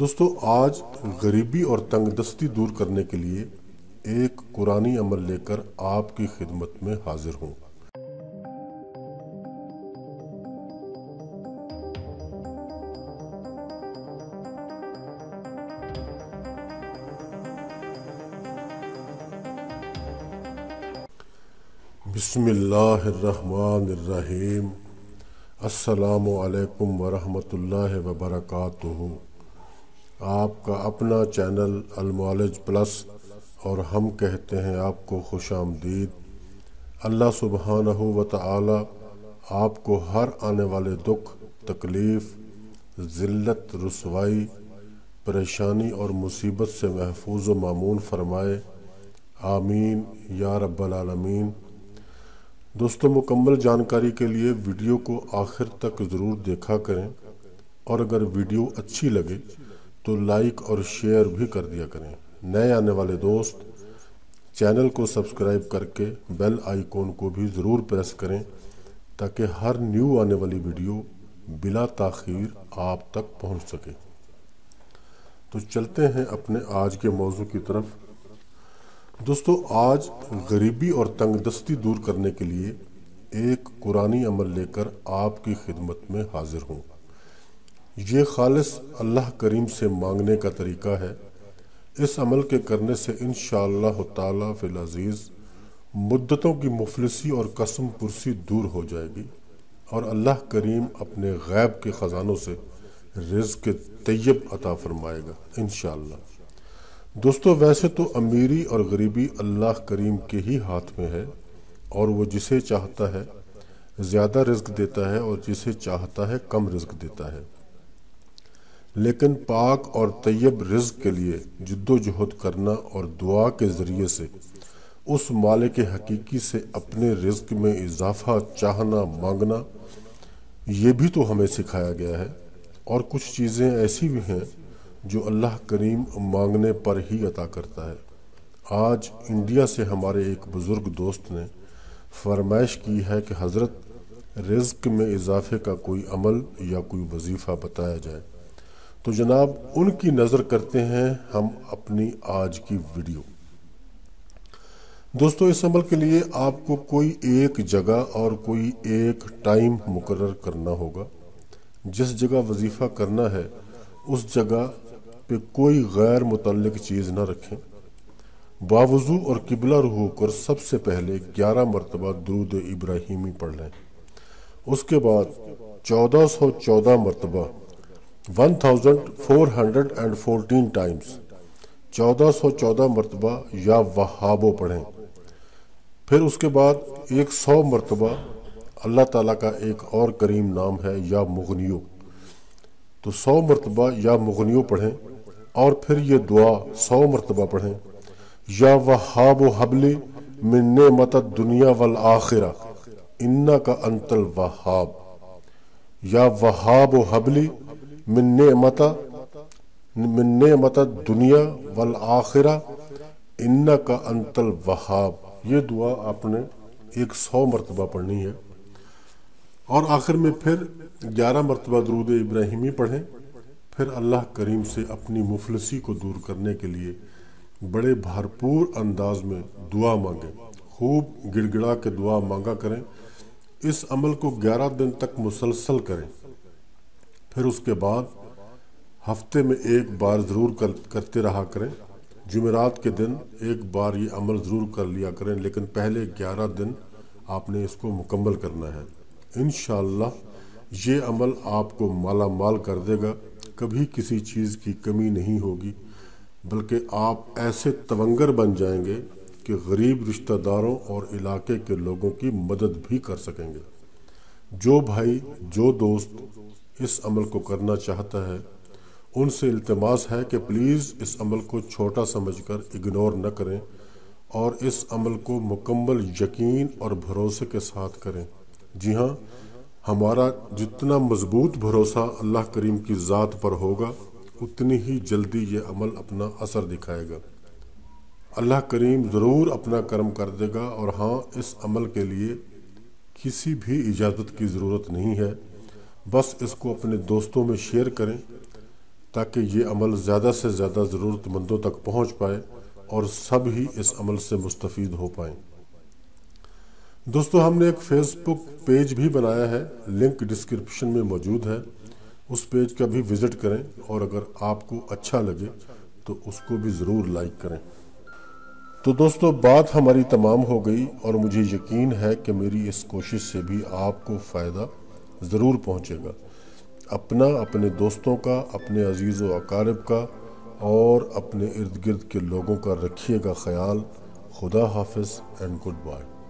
دوستو آج غریبی اور تنگ دستی دور کرنے کے لیے ایک قرآنی عمل لے کر آپ کی خدمت میں حاضر ہوں۔ بسم اللہ الرحمن الرحیم۔ السلام علیکم ورحمۃ اللہ وبرکاتہ۔ آپ کا اپنا چینل المعالج پلس اور ہم کہتے ہیں آپ کو خوش آمدید۔ اللہ سبحانہ و تعالی آپ کو ہر آنے والے دکھ، تکلیف، ذلت، رسوائی، پریشانی اور مصیبت سے محفوظ و مامون فرمائے، آمین یا رب العالمین۔ دوستو مکمل جانکاری کے لیے ویڈیو کو آخر تک ضرور دیکھا کریں، اور اگر ویڈیو اچھی لگے تو لائک اور شیئر بھی کر دیا کریں۔ نئے آنے والے دوست چینل کو سبسکرائب کر کے بیل آئیکن کو بھی ضرور پریس کریں تاکہ ہر نیو آنے والی ویڈیو بلا تاخیر آپ تک پہنچ سکے۔ تو چلتے ہیں اپنے آج کے موضوع کی طرف۔ دوستو آج غریبی اور تنگ دستی دور کرنے کے لیے ایک قرآنی عمل لے کر آپ کی خدمت میں حاضر ہوں۔ یہ خالص اللہ کریم سے مانگنے کا طریقہ ہے۔ اس عمل کے کرنے سے انشاءاللہ تعالی فی العزیز مدتوں کی مفلسی اور قسم پرسی دور ہو جائے گی، اور اللہ کریم اپنے غیب کے خزانوں سے رزق طیب عطا فرمائے گا انشاءاللہ۔ دوستو ویسے تو امیری اور غریبی اللہ کریم کے ہی ہاتھ میں ہے، اور وہ جسے چاہتا ہے زیادہ رزق دیتا ہے اور جسے چاہتا ہے کم رزق دیتا ہے۔ لیکن پاک اور طیب رزق کے لیے جد و جہد کرنا اور دعا کے ذریعے سے اس مالک حقیقی سے اپنے رزق میں اضافہ چاہنا، مانگنا، یہ بھی تو ہمیں سکھایا گیا ہے۔ اور کچھ چیزیں ایسی بھی ہیں جو اللہ کریم مانگنے پر ہی عطا کرتا ہے۔ آج انڈیا سے ہمارے ایک بزرگ دوست نے فرمائش کی ہے کہ حضرت رزق میں اضافے کا کوئی عمل یا کوئی وظیفہ بتایا جائے۔ تو جناب ان کی نظر کرتے ہیں ہم اپنی آج کی ویڈیو۔ دوستو اس عمل کے لیے آپ کو کوئی ایک جگہ اور کوئی ایک ٹائم مقرر کرنا ہوگا۔ جس جگہ وظیفہ کرنا ہے اس جگہ پہ کوئی غیر متعلق چیز نہ رکھیں۔ باوضو اور قبلہ رخ ہو کر سب سے پہلے 11 مرتبہ درود ابراہیمی پڑھ لیں۔ اس کے بعد 1414 مرتبہ 1414 ٹائمز 1414 مرتبہ یا وہابو پڑھیں۔ پھر اس کے بعد 100 مرتبہ اللہ تعالیٰ کا ایک اور کریم نام ہے یا مغنیو، تو 100 مرتبہ یا مغنیو پڑھیں، اور پھر یہ دعا 100 مرتبہ پڑھیں۔ یا وہاب حبلی من نعمت الدنیا والآخرہ انک انت الوہاب۔ یا وہاب حبلی من نعمت الدنیا والآخرہ انک انت الوہاب۔ یہ دعا آپ نے 100 مرتبہ پڑھنی ہے، اور آخر میں پھر 11 مرتبہ درود ابراہیمی پڑھیں۔ پھر اللہ کریم سے اپنی مفلسی کو دور کرنے کے لیے بڑے بھرپور انداز میں دعا مانگیں، خوب گڑ گڑا کے دعا مانگا کریں۔ اس عمل کو 11 دن تک مسلسل کریں۔ پھر اس کے بعد ہفتے میں ایک بار ضرور کرتے رہا کریں۔ جمعرات کے دن ایک بار یہ عمل ضرور کر لیا کریں، لیکن پہلے 11 دن آپ نے اس کو مکمل کرنا ہے۔ انشاءاللہ یہ عمل آپ کو مالا مال کر دے گا، کبھی کسی چیز کی کمی نہیں ہوگی، بلکہ آپ ایسے تونگر بن جائیں گے کہ غریب رشتہ داروں اور علاقے کے لوگوں کی مدد بھی کر سکیں گے۔ جو بھائی، جو دوست اس عمل کو کرنا چاہتا ہے ان سے التماس ہے کہ پلیز اس عمل کو چھوٹا سمجھ کر اگنور نہ کریں، اور اس عمل کو مکمل یقین اور بھروسے کے ساتھ کریں۔ جی ہاں، ہمارا جتنا مضبوط بھروسہ اللہ کریم کی ذات پر ہوگا اتنی ہی جلدی یہ عمل اپنا اثر دکھائے گا۔ اللہ کریم ضرور اپنا کرم کر دے گا۔ اور ہاں، اس عمل کے لیے کسی بھی اجازت کی ضرورت نہیں ہے، بس اس کو اپنے دوستوں میں شیئر کریں تاکہ یہ عمل زیادہ سے زیادہ ضرورت مندوں تک پہنچ پائے اور سب ہی اس عمل سے مستفید ہو پائیں۔ دوستو، ہم نے ایک فیس بک پیج بھی بنایا ہے، لنک ڈسکرپشن میں موجود ہے، اس پیج کا بھی وزٹ کریں اور اگر آپ کو اچھا لگے تو اس کو بھی ضرور لائک کریں۔ تو دوستو، بات ہماری تمام ہو گئی اور مجھے یقین ہے کہ میری اس کوشش سے بھی آپ کو فائدہ ضرور پہنچے گا۔ اپنا، اپنے دوستوں کا، اپنے عزیز و اقارب کا اور اپنے ارد گرد کے لوگوں کا رکھیے گا خیال۔ خدا حافظ اینڈ گڈ بائے۔